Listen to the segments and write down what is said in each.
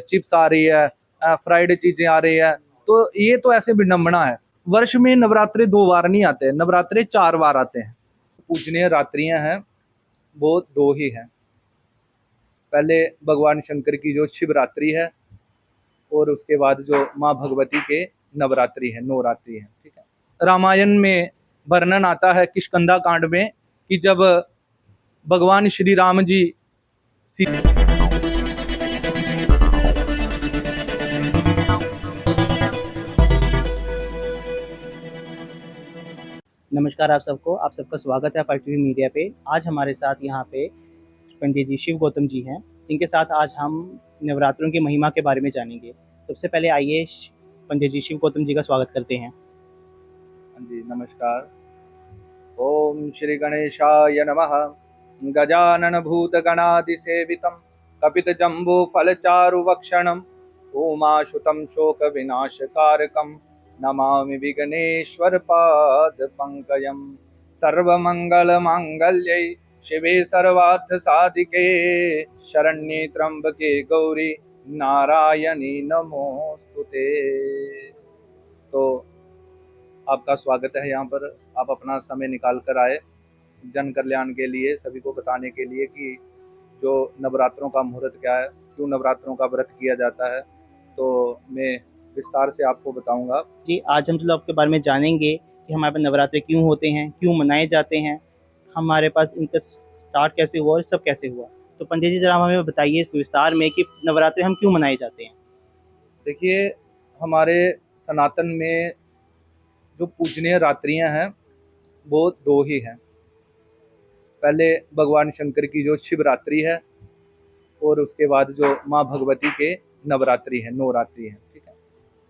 Chips आ रही है, fried चीजें आ रही है, तो ये तो ऐसे विडंबना है। वर्ष में नवरात्रे 2 बार नहीं आते, नवरात्रे 4 बार आते हैं। पूजनीय रात्रियां हैं वो 2 ही हैं। पहले भगवान शंकर की जो शिवरात्रि है, और उसके बाद जो माँ भगवती के नवरात्रि है, नवरात्रि है। ठीक है। रामायण में वर्णन आता है किष्किंधा कांड में कि जब भगवान श्री राम जी नमस्कार आप सबका स्वागत है फाइव टीवी मीडिया पे। आज हमारे साथ यहाँ पे पंडित जी शिव गौतम जी हैं, जिनके साथ आज हम नवरात्रों की महिमा के बारे में जानेंगे। सबसे पहले आइए पंडित जी शिव गौतम जी का स्वागत करते हैं। हाँ जी, नमस्कार। ओम श्री गणेशाय नमः। गजानन भूतगणादिसेवितं कपितजम्बूफलचारुभक्षणं उमासुतं शोकविनाशकारकं नमामि विघ्नेश्वरपादपङ्कजं। सर्वमङ्गलमाङ्गल्ये शिवे सर्वार्थसाधिके शरण्ये त्र्यम्बके गौरी नारायणी नमोस्तुते। तो आपका स्वागत है यहाँ पर। आप अपना समय निकाल कर आए जन कल्याण के लिए, सभी को बताने के लिए कि जो नवरात्रों का मुहूर्त क्या है, क्यों नवरात्रों का व्रत किया जाता है, तो मैं विस्तार से आपको बताऊंगा। जी, आज हम आपके बारे में जानेंगे कि हमारे पास नवरात्रे क्यों होते हैं, क्यों मनाए जाते हैं, हमारे पास इनका स्टार्ट कैसे हुआ और सब कैसे हुआ। तो पंडित जी जरा हमें बताइए विस्तार में कि नवरात्रे हम क्यों मनाए जाते हैं। देखिए, हमारे सनातन में जो पूजनीय रात्रियां हैं वो 2 ही हैं। पहले भगवान शंकर की जो शिवरात्रि है, और उसके बाद जो माँ भगवती के नवरात्रि है, नवरात्रि है। ठीक है।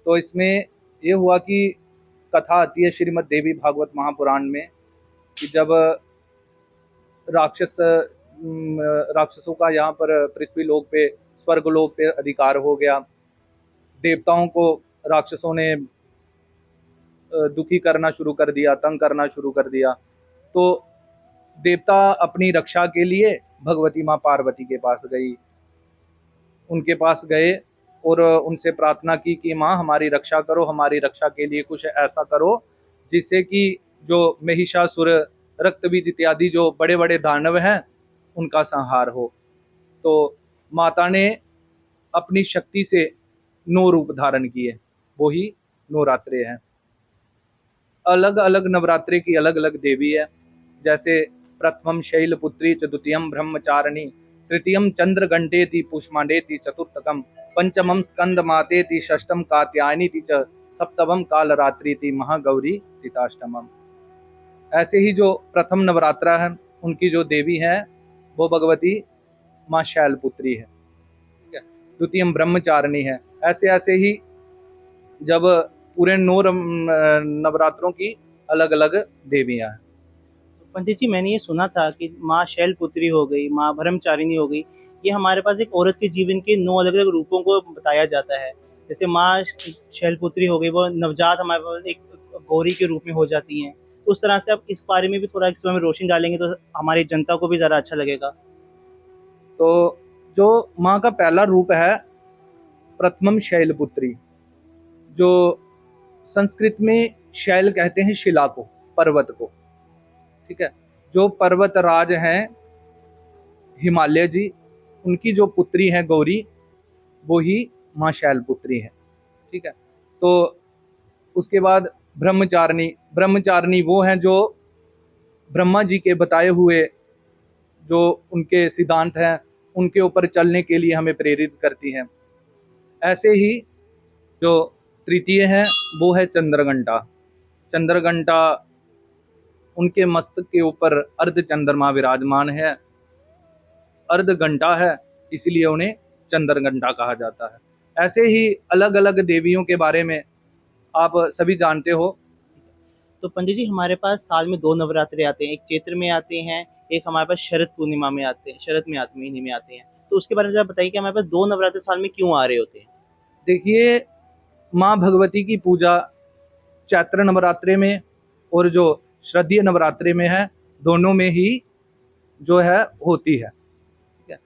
तो इसमें ये हुआ कि कथा आती है श्रीमद् देवी भागवत महापुराण में कि जब राक्षस राक्षसों का यहाँ पर पृथ्वी लोक पे, स्वर्ग लोक पे अधिकार हो गया, देवताओं को राक्षसों ने दुखी करना शुरू कर दिया, तंग करना शुरू कर दिया। तो देवता अपनी रक्षा के लिए भगवती माँ पार्वती के पास गई, उनके पास गए और उनसे प्रार्थना की कि माँ हमारी रक्षा करो, हमारी रक्षा के लिए कुछ ऐसा करो जिससे कि जो महिषासुर, रक्तबीज इत्यादि जो बड़े बड़े दानव हैं उनका संहार हो। तो माता ने अपनी शक्ति से 9 रूप धारण किए, वो ही नवरात्रे हैं। अलग अलग नवरात्रे की अलग अलग देवी है। जैसे प्रथमम शैलपुत्री च, द्वितीयम ब्रह्मचारिणी, तृतीयम चंद्रघंटेति पुष्मांडेति, चतुर्थकम पंचमम स्कंदमातेति, षष्ठम कात्यायनीति च, सप्तमम कालरात्रिति, महागौरी तिताष्टमम। ऐसे ही जो प्रथम नवरात्रा है उनकी जो देवी है वो भगवती माँ शैलपुत्री है। ठीक है। द्वितीयम ब्रह्मचारिणी है। ऐसे ऐसे ही जब पूरे 9 नवरात्रों की अलग अलग देवियां हैं। पंडित जी मैंने ये सुना था कि माँ शैलपुत्री हो गई, माँ ब्रह्मचारिणी हो गई, ये हमारे पास एक औरत के जीवन के 9 अलग अलग रूपों को बताया जाता है। जैसे माँ शैलपुत्री हो गई, वो नवजात हमारे पास एक गौरी के रूप में हो जाती हैं। तो उस तरह से आप इस बारे में भी थोड़ा इस में रोशनी डालेंगे तो हमारी जनता को भी ज़रा अच्छा लगेगा। तो जो माँ का पहला रूप है प्रथमम शैलपुत्री, जो संस्कृत में शैल कहते हैं शिला को, पर्वत को। ठीक है। जो पर्वत राज हैं हिमालय जी, उनकी जो पुत्री है गौरी, वो ही माँ शैलपुत्री है। ठीक है। तो उसके बाद ब्रह्मचारिणी, ब्रह्मचारिणी वो हैं जो ब्रह्मा जी के बताए हुए जो उनके सिद्धांत हैं उनके ऊपर चलने के लिए हमें प्रेरित करती हैं। ऐसे ही जो तृतीय है वो है चंद्रघंटा। चंद्रघंटा, उनके मस्तक के ऊपर अर्ध चंद्रमा विराजमान है, अर्ध घंटा है, इसलिए उन्हें चंद्रघंटा कहा जाता है। ऐसे ही अलग अलग देवियों के बारे में आप सभी जानते हो। तो पंडित जी हमारे पास साल में 2 नवरात्रे आते हैं, एक चैत्र में आते हैं, एक हमारे पास शरद पूर्णिमा में आते हैं, शरद में आते महीने में आते हैं। तो उसके बारे में जरा बताइए कि हमारे पास 2 नवरात्रे साल में क्यों आ रहे होते हैं। देखिए, माँ भगवती की पूजा चैत्र नवरात्रे में और जो श्रद्धीय नवरात्रे में है, दोनों में ही जो है होती है। ठीक है।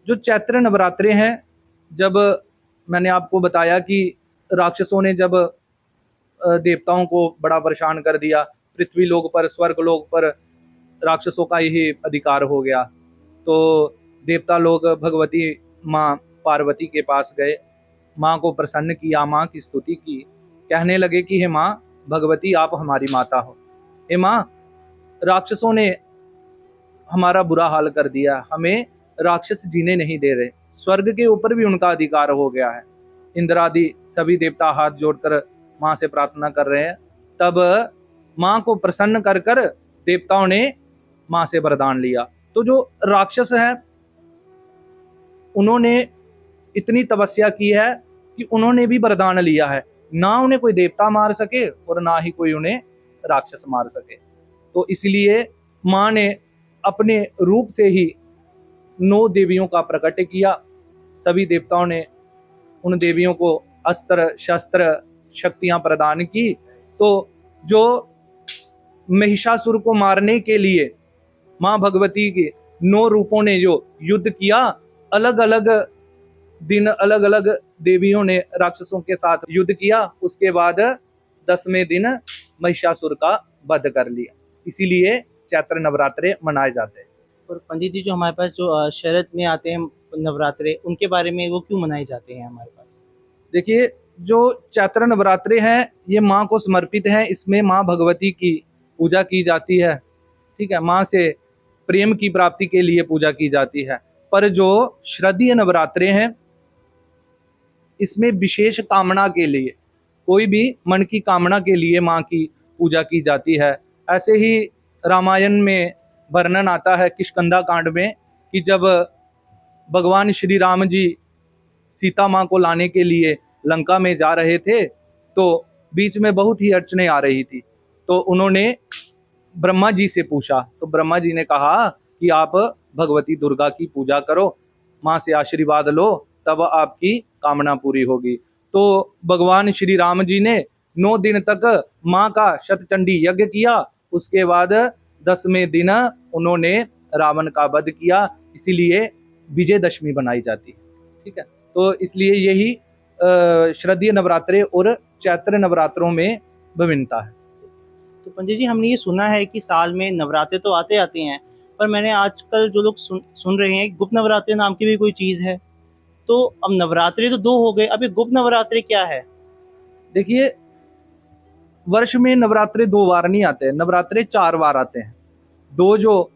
जो चैत्र नवरात्रे हैं, जब मैंने आपको बताया कि राक्षसों ने जब देवताओं को बड़ा परेशान कर दिया, पृथ्वी लोक पर, स्वर्ग लोक पर राक्षसों का ही अधिकार हो गया। तो देवता लोग भगवती माँ पार्वती के पास गए, माँ को प्रसन्न किया, माँ की स्तुति की, कहने लगे कि हे माँ भगवती, आप हमारी माता हो। हे माँ, राक्षसों ने हमारा बुरा हाल कर दिया, हमें राक्षस जीने नहीं दे रहे, स्वर्ग के ऊपर भी उनका अधिकार हो गया है। इंद्र आदि सभी देवता हाथ जोड़कर माँ से प्रार्थना कर रहे हैं। तब माँ को प्रसन्न कर कर देवताओं ने माँ से वरदान लिया। तो जो राक्षस है उन्होंने इतनी तपस्या की है कि उन्होंने भी वरदान लिया है, ना उन्हें कोई देवता मार सके और ना ही कोई उन्हें राक्षस मार सके। तो इसलिए माँ ने अपने रूप से ही 9 देवियों का प्रकट किया। सभी देवताओं ने उन देवियों को अस्त्र शस्त्र शक्तियां प्रदान की। तो जो महिषासुर को मारने के लिए माँ भगवती के 9 रूपों ने जो युद्ध किया, अलग अलग दिन अलग अलग देवियों ने राक्षसों के साथ युद्ध किया। उसके बाद 10वें दिन महिषासुर का वध कर लिया। इसीलिए चैत्र नवरात्रे मनाए जाते हैं। और पंडित जी, जो हमारे पास जो शरद में आते हैं नवरात्रे, उनके बारे में वो क्यों मनाए जाते हैं हमारे पास? देखिए, जो चैत्र नवरात्रे हैं ये माँ को समर्पित हैं। इसमें माँ भगवती की पूजा की जाती है, ठीक है, माँ से प्रेम की प्राप्ति के लिए पूजा की जाती है। पर जो शारदीय नवरात्रे हैं इसमें विशेष कामना के लिए, कोई भी मन की कामना के लिए माँ की पूजा की जाती है। ऐसे ही रामायण में वर्णन आता है किष्किंधा कांड में कि जब भगवान श्री राम जी सीता माँ को लाने के लिए लंका में जा रहे थे तो बीच में बहुत ही अड़चने आ रही थी। तो उन्होंने ब्रह्मा जी से पूछा, तो ब्रह्मा जी ने कहा कि आप भगवती दुर्गा की पूजा करो, माँ से आशीर्वाद लो, तब आपकी कामना पूरी होगी। तो भगवान श्री राम जी ने 9 दिन तक माँ का शतचंडी यज्ञ किया। उसके बाद 10वें दिन उन्होंने रावण का वध किया। इसीलिए विजयदशमी बनाई जाती है, ठीक है। तो इसलिए यही शारदीय नवरात्रे और चैत्र नवरात्रों में विभिन्नता है। तो पंडित जी, हमने ये सुना है कि साल में नवरात्रे तो आते आते हैं, पर मैंने आजकल जो लोग सुन रहे हैं गुप्त नवरात्रे नाम की भी कोई चीज़ है। तो अब नवरात्रे तो 2 हो गए, अब ये गुप्त नवरात्रे क्या है? देखिए, वर्ष में नवरात्रे 2 बार नहीं आते हैं, नवरात्रे 4 बार आते हैं। 2 जो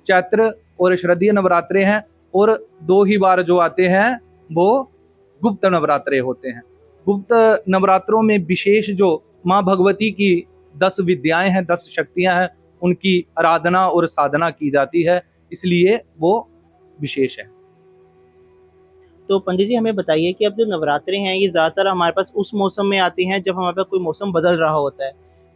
चैत्र और शारदीय नवरात्रे हैं, और 2 ही बार जो आते हैं वो गुप्त नवरात्रे होते हैं। गुप्त नवरात्रों में विशेष जो माँ भगवती की 10 विद्याएं हैं, 10 शक्तियां हैं, उनकी आराधना और साधना की जाती है, इसलिए वो विशेष है। तो पंडित जी, हमें बताइए कि अब जो नवरात्रे हैं ये ज़्यादातर हमारे पास उस मौसम में आते हैं जब हमारे पास कोई मौसम बदल रहा होता है।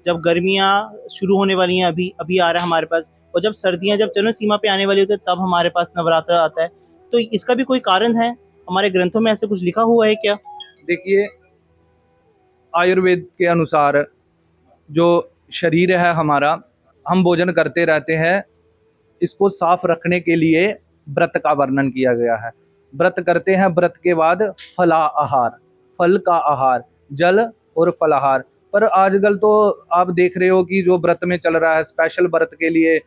जब गर्मियाँ शुरू होने वाली हैं, अभी अभी आ रहा है हमारे पास, और जब सर्दियाँ जब चरम सीमा पे आने वाली होती है तब हमारे पास नवरात्र आता है। तो इसका भी कोई कारण है? हमारे ग्रंथों में ऐसा कुछ लिखा हुआ है क्या? देखिए, आयुर्वेद के अनुसार जो शरीर है हमारा, हम भोजन करते रहते हैं, इसको साफ रखने के लिए व्रत का वर्णन किया गया है। व्रत करते हैं, व्रत के बाद फला आहार, फल का आहार, जल और फलाहार। पर आजकल तो आप देख रहे हो कि जो व्रत में चल रहा है, स्पेशल व्रत के लिए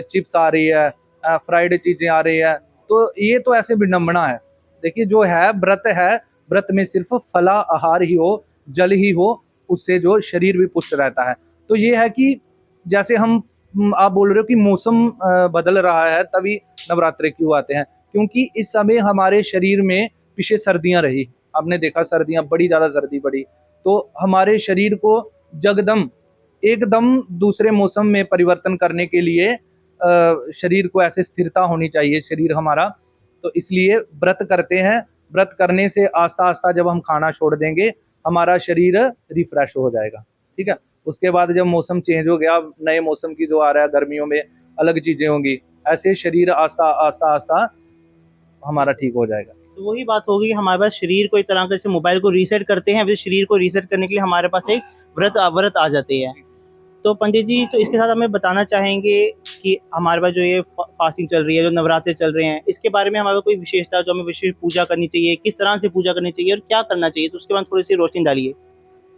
चिप्स आ रही है, फ्राइड चीज़ें आ रही है, तो ये तो ऐसे विडम्बना है। देखिए, जो है व्रत है, व्रत में सिर्फ फला आहार ही हो, जल ही हो, उससे जो शरीर भी पुष्ट रहता है। तो ये है कि जैसे आप बोल रहे हो कि मौसम बदल रहा है तभी नवरात्रे क्यों आते हैं, क्योंकि इस समय हमारे शरीर में पीछे सर्दियां रही, आपने देखा सर्दियां बड़ी ज़्यादा सर्दी पड़ी, तो हमारे शरीर को जगदम एकदम दूसरे मौसम में परिवर्तन करने के लिए शरीर को ऐसे स्थिरता होनी चाहिए शरीर हमारा। तो इसलिए व्रत करते हैं, व्रत करने से आस्ता आस्ता जब हम खाना छोड़ देंगे हमारा शरीर रिफ्रेश हो जाएगा, ठीक है। उसके बाद जब मौसम चेंज हो गया, नए मौसम की जो आ रहा है, गर्मियों में अलग चीज़ें होंगी, ऐसे शरीर आस्ता आस्ता आस्ता हमारा ठीक हो जाएगा। तो वही बात होगी कि हमारे पास शरीर को एक तरह का, जैसे मोबाइल को रीसेट करते हैं, वैसे शरीर को रीसेट करने के लिए हमारे पास एक व्रत आ जाते हैं। तो पंडित जी, तो इसके साथ हमें बताना चाहेंगे कि हमारे पास जो ये फास्टिंग चल रही है, जो नवरात्रे चल रहे हैं, इसके बारे में हमारे कोई विशेषता जो हमें विशेष पूजा करनी चाहिए, किस तरह से पूजा करनी चाहिए और क्या करना चाहिए, तो उसके बाद थोड़ी सी रोशनी डालिए।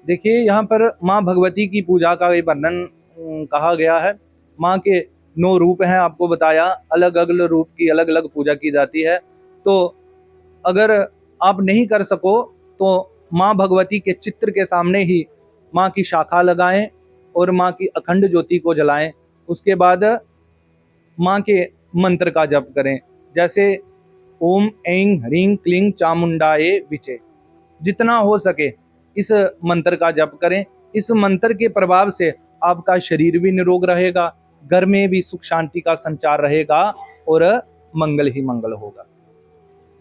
देखिए, यहाँ पर माँ भगवती की पूजा का ये वर्णन कहा गया है। माँ के 9 रूप हैं, आपको बताया, अलग अलग रूप की अलग अलग पूजा की जाती है। तो अगर आप नहीं कर सको तो माँ भगवती के चित्र के सामने ही माँ की शाखा लगाएं और माँ की अखंड ज्योति को जलाएं। उसके बाद माँ के मंत्र का जप करें, जैसे ओम ऐं ह्रीं क्लीं चामुंडाए विचे। जितना हो सके इस मंत्र का जप करें। इस मंत्र के प्रभाव से आपका शरीर भी निरोग रहेगा, घर में भी सुख शांति का संचार रहेगा और मंगल ही मंगल होगा।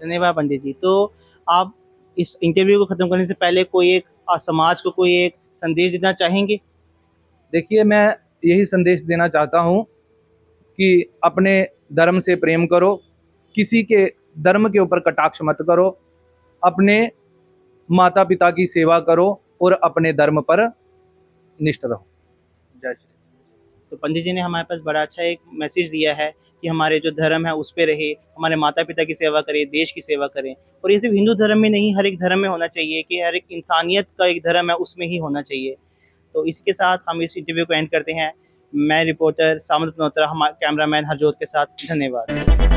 धन्यवाद पंडित जी। तो आप इस इंटरव्यू को खत्म करने से पहले कोई एक समाज को कोई एक संदेश देना चाहेंगे? देखिए, मैं यही संदेश देना चाहता हूँ कि अपने धर्म से प्रेम करो, किसी के धर्म के ऊपर कटाक्ष मत करो, अपने माता पिता की सेवा करो और अपने धर्म पर निष्ठ रहो। जय श्री। तो पंडित जी ने हमारे पास बड़ा अच्छा एक मैसेज दिया है कि हमारे जो धर्म है उस पे रहे, हमारे माता पिता की सेवा करें, देश की सेवा करें। और ये सिर्फ हिंदू धर्म में नहीं, हर एक धर्म में होना चाहिए कि हर एक इंसानियत का एक धर्म है, उसमें ही होना चाहिए। तो इसके साथ हम इस इंटरव्यू को एंड करते हैं। मैं रिपोर्टर सामंत मल्होत्रा, हमारे कैमरामैन हरजोत के साथ। धन्यवाद।